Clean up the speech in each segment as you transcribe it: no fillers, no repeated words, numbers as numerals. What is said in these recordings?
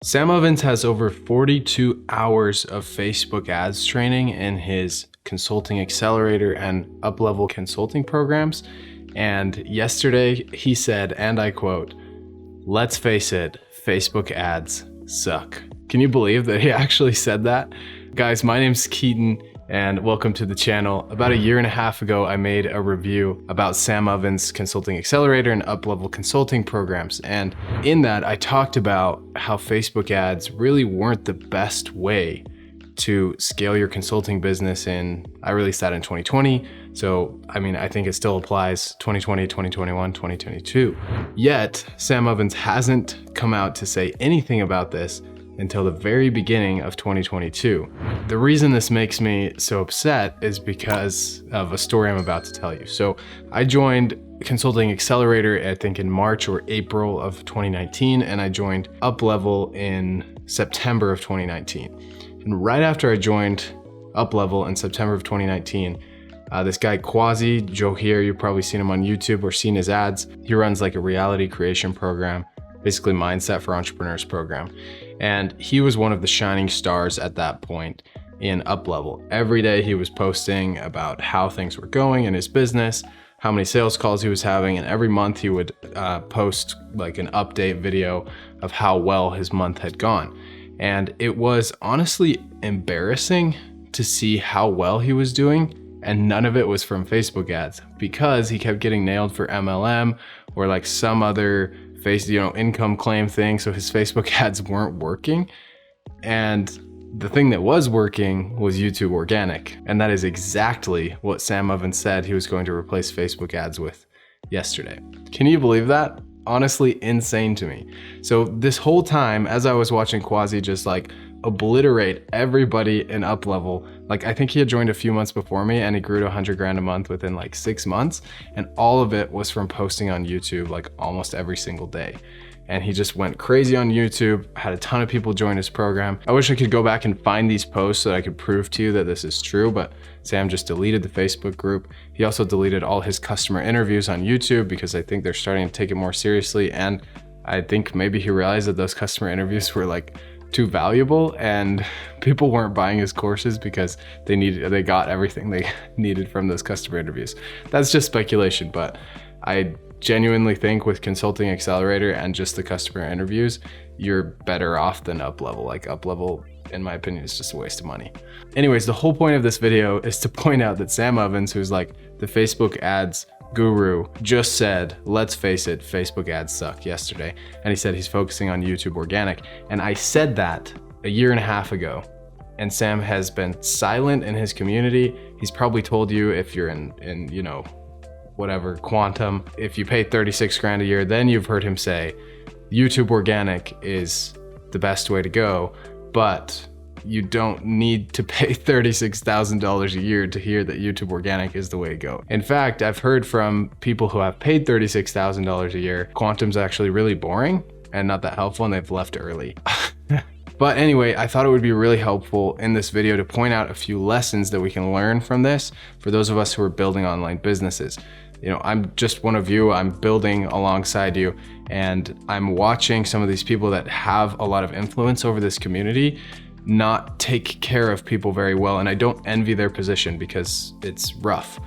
Sam Ovens has over 42 hours of Facebook ads training in his consulting accelerator and up-level consulting programs. And yesterday he said, and I quote, "Let's face it, Facebook ads suck." Can you believe that he actually said that? Guys, my name's Keaton and welcome to the channel. About a year and a half ago, I made a review about Sam Ovens' Consulting Accelerator and up-level consulting programs. And in that, I talked about how Facebook ads really weren't the best way to scale your consulting business I released that in 2020. So, I think it still applies 2020, 2021, 2022. Yet, Sam Ovens hasn't come out to say anything about this until the very beginning of 2022. The reason this makes me so upset is because of a story I'm about to tell you. So I joined Consulting Accelerator, I think in March or April of 2019, and I joined Uplevel in September of 2019. And right after I joined Uplevel in September of 2019, this guy Quasi, Joe here, you've probably seen him on YouTube or seen his ads. He runs like a reality creation program, basically Mindset for Entrepreneurs program. And he was one of the shining stars at that point in Uplevel. Every day he was posting about how things were going in his business, how many sales calls he was having, and every month he would post like an update video of how well his month had gone. And it was honestly embarrassing to see how well he was doing, and none of it was from Facebook ads because he kept getting nailed for MLM or like some other income claim thing. So his Facebook ads weren't working. And the thing that was working was YouTube organic. And that is exactly what Sam Ovens said he was going to replace Facebook ads with yesterday. Can you believe that? Honestly, insane to me. So this whole time, as I was watching Quasi just like obliterate everybody in Uplevel, like I think he had joined a few months before me and he grew to 100 grand a month within like 6 months. And all of it was from posting on YouTube like almost every single day. And he just went crazy on YouTube, had a ton of people join his program. I wish I could go back and find these posts so that I could prove to you that this is true, but Sam just deleted the Facebook group. He also deleted all his customer interviews on YouTube because I think they're starting to take it more seriously. And I think maybe he realized that those customer interviews were like too valuable and people weren't buying his courses because they got everything they needed from those customer interviews. That's just speculation, but I genuinely think with Consulting Accelerator and just the customer interviews, you're better off than Uplevel. Like Uplevel, in my opinion, is just a waste of money. Anyways, the whole point of this video is to point out that Sam Ovens, who's like the Facebook ads guru, just said, "Let's face it, Facebook ads suck" yesterday. And he said he's focusing on YouTube organic. And I said that a year and a half ago. And Sam has been silent in his community. He's probably told you if you're in whatever, quantum, if you pay 36 grand a year, then you've heard him say YouTube organic is the best way to go, but you don't need to pay $36,000 a year to hear that YouTube organic is the way to go. In fact, I've heard from people who have paid $36,000 a year, quantum's actually really boring and not that helpful, and they've left early. But anyway, I thought it would be really helpful in this video to point out a few lessons that we can learn from this for those of us who are building online businesses. I'm just one of you, I'm building alongside you, and I'm watching some of these people that have a lot of influence over this community not take care of people very well. And I don't envy their position because it's rough.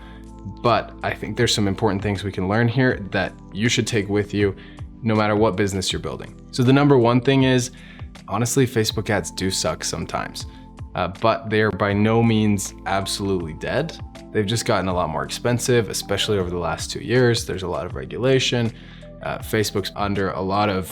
But I think there's some important things we can learn here that you should take with you no matter what business you're building. So the number one thing is, honestly, Facebook ads do suck sometimes, but they are by no means absolutely dead. They've just gotten a lot more expensive, especially over the last 2 years. There's a lot of regulation. Facebook's under a lot of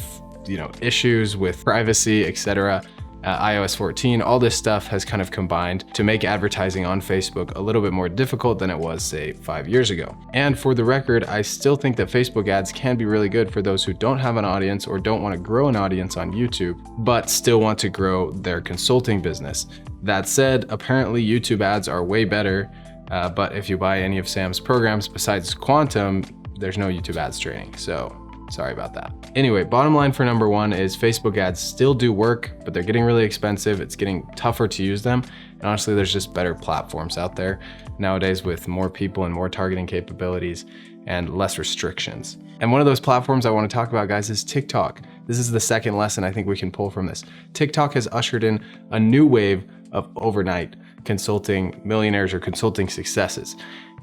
issues with privacy, etc. iOS 14, all this stuff has kind of combined to make advertising on Facebook a little bit more difficult than it was, say, 5 years ago. And for the record, I still think that Facebook ads can be really good for those who don't have an audience or don't want to grow an audience on YouTube, but still want to grow their consulting business. That said, apparently YouTube ads are way better, but if you buy any of Sam's programs besides Quantum, there's no YouTube ads training. So sorry about that. Anyway, bottom line for number one is Facebook ads still do work, but they're getting really expensive. It's getting tougher to use them. And honestly, there's just better platforms out there nowadays with more people and more targeting capabilities and less restrictions. And one of those platforms I want to talk about, guys, is TikTok. This is the second lesson I think we can pull from this. TikTok has ushered in a new wave of overnight consulting millionaires or consulting successes.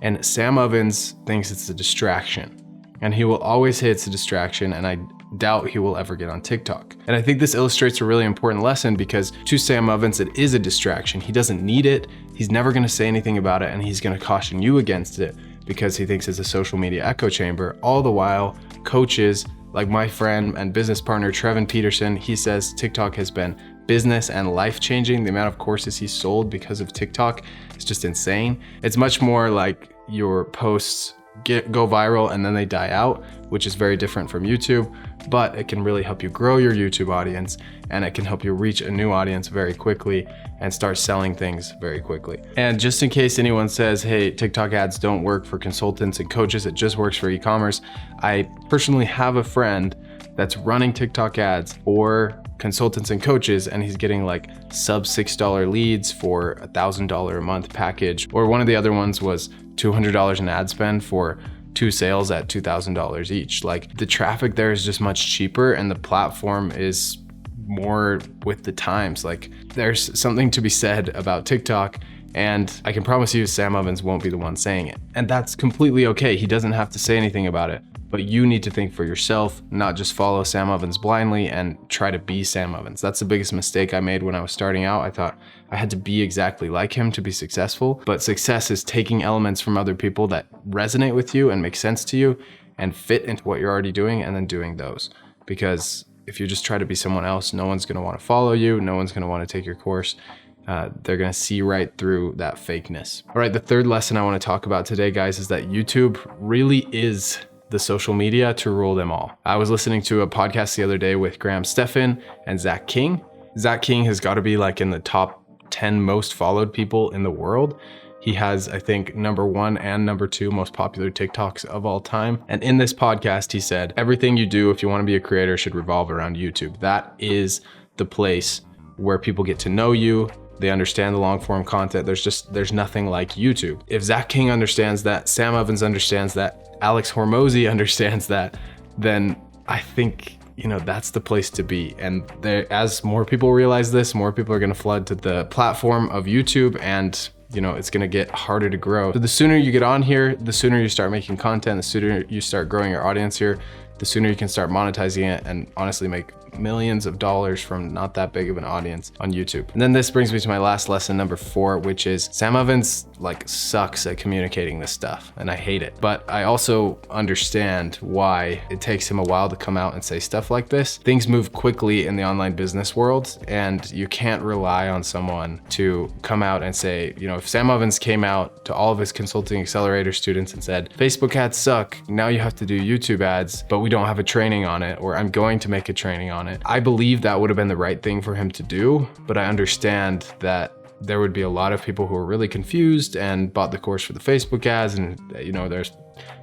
And Sam Ovens thinks it's a distraction. And he will always say it's a distraction, and I doubt he will ever get on TikTok. And I think this illustrates a really important lesson because to Sam Ovens, it is a distraction. He doesn't need it. He's never gonna say anything about it, and he's gonna caution you against it because he thinks it's a social media echo chamber. All the while, coaches like my friend and business partner, Trevin Peterson, he says TikTok has been business and life-changing. The amount of courses he sold because of TikTok is just insane. It's much more like your posts go viral and then they die out, which is very different from YouTube, but it can really help you grow your YouTube audience, and it can help you reach a new audience very quickly and start selling things very quickly. And just in case anyone says, hey, TikTok ads don't work for consultants and coaches, it just works for e-commerce, I personally have a friend that's running TikTok ads for consultants and coaches, and he's getting like sub $6 leads for $1,000 a month package. Or one of the other ones was $200 in ad spend for 2 sales at $2,000 each. Like, the traffic there is just much cheaper, and the platform is more with the times. Like, there's something to be said about TikTok, and I can promise you Sam Ovens won't be the one saying it. And that's completely okay. He doesn't have to say anything about it. But you need to think for yourself, not just follow Sam Ovens blindly and try to be Sam Ovens. That's the biggest mistake I made when I was starting out. I thought I had to be exactly like him to be successful. But success is taking elements from other people that resonate with you and make sense to you and fit into what you're already doing, and then doing those. Because if you just try to be someone else, no one's gonna wanna follow you, no one's gonna wanna take your course. They're gonna see right through that fakeness. All right, the third lesson I wanna talk about today, guys, is that YouTube really is the social media to rule them all. I was listening to a podcast the other day with Graham Stephan and Zach King. Zach King has got to be like in the top 10 most followed people in the world. He has, I think, #1 and #2 most popular TikToks of all time. And in this podcast, he said, everything you do if you want to be a creator should revolve around YouTube. That is the place where people get to know you. They understand the long form content. There's nothing like YouTube. If Zach King understands that, Sam Ovens understands that, Alex Hormozi understands that, then I think, that's the place to be. And as more people realize this, more people are gonna flood to the platform of YouTube, and it's gonna get harder to grow. So the sooner you get on here, the sooner you start making content, the sooner you start growing your audience here, the sooner you can start monetizing it and honestly make millions of dollars from not that big of an audience on YouTube. And then this brings me to my last lesson, #4, which is Sam Ovens sucks at communicating this stuff, and I hate it. But I also understand why it takes him a while to come out and say stuff like this. Things move quickly in the online business world, and you can't rely on someone to come out and say, if Sam Ovens came out to all of his Consulting Accelerator students and said, Facebook ads suck, now you have to do YouTube ads, but we don't have a training on it, or I'm going to make a training on it. I believe that would have been the right thing for him to do, but I understand that there would be a lot of people who are really confused and bought the course for the Facebook ads, and there's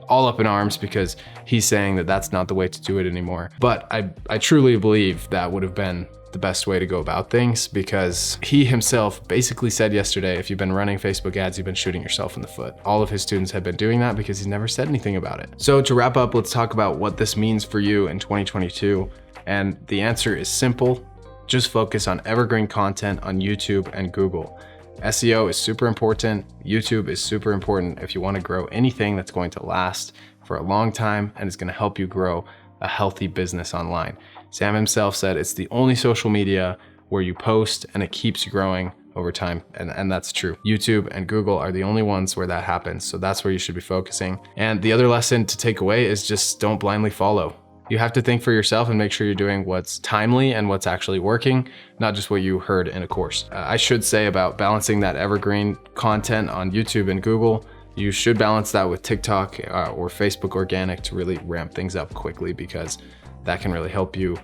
all up in arms because he's saying that that's not the way to do it anymore. But I truly believe that would have been the best way to go about things, because he himself basically said yesterday, if you've been running Facebook ads, you've been shooting yourself in the foot. All of his students have been doing that because he's never said anything about it. So to wrap up, let's talk about what this means for you in 2022. And the answer is simple. Just focus on evergreen content on YouTube and Google. SEO is super important. YouTube is super important if you want to grow anything that's going to last for a long time and is going to help you grow a healthy business online. Sam himself said it's the only social media where you post and it keeps growing over time. And that's true. YouTube and Google are the only ones where that happens. So that's where you should be focusing. And the other lesson to take away is just don't blindly follow. You have to think for yourself and make sure you're doing what's timely and what's actually working, not just what you heard in a course. I should say about balancing that evergreen content on YouTube and Google, you should balance that with TikTok or Facebook organic to really ramp things up quickly, because that can really help you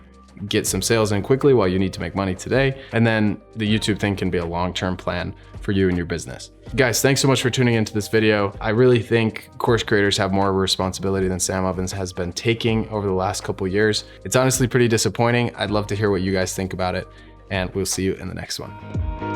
get some sales in quickly while you need to make money today. And then the YouTube thing can be a long-term plan for you and your business. Guys, thanks so much for tuning into this video. I really think course creators have more of a responsibility than Sam Ovens has been taking over the last couple of years. It's honestly pretty disappointing. I'd love to hear what you guys think about it, and we'll see you in the next one.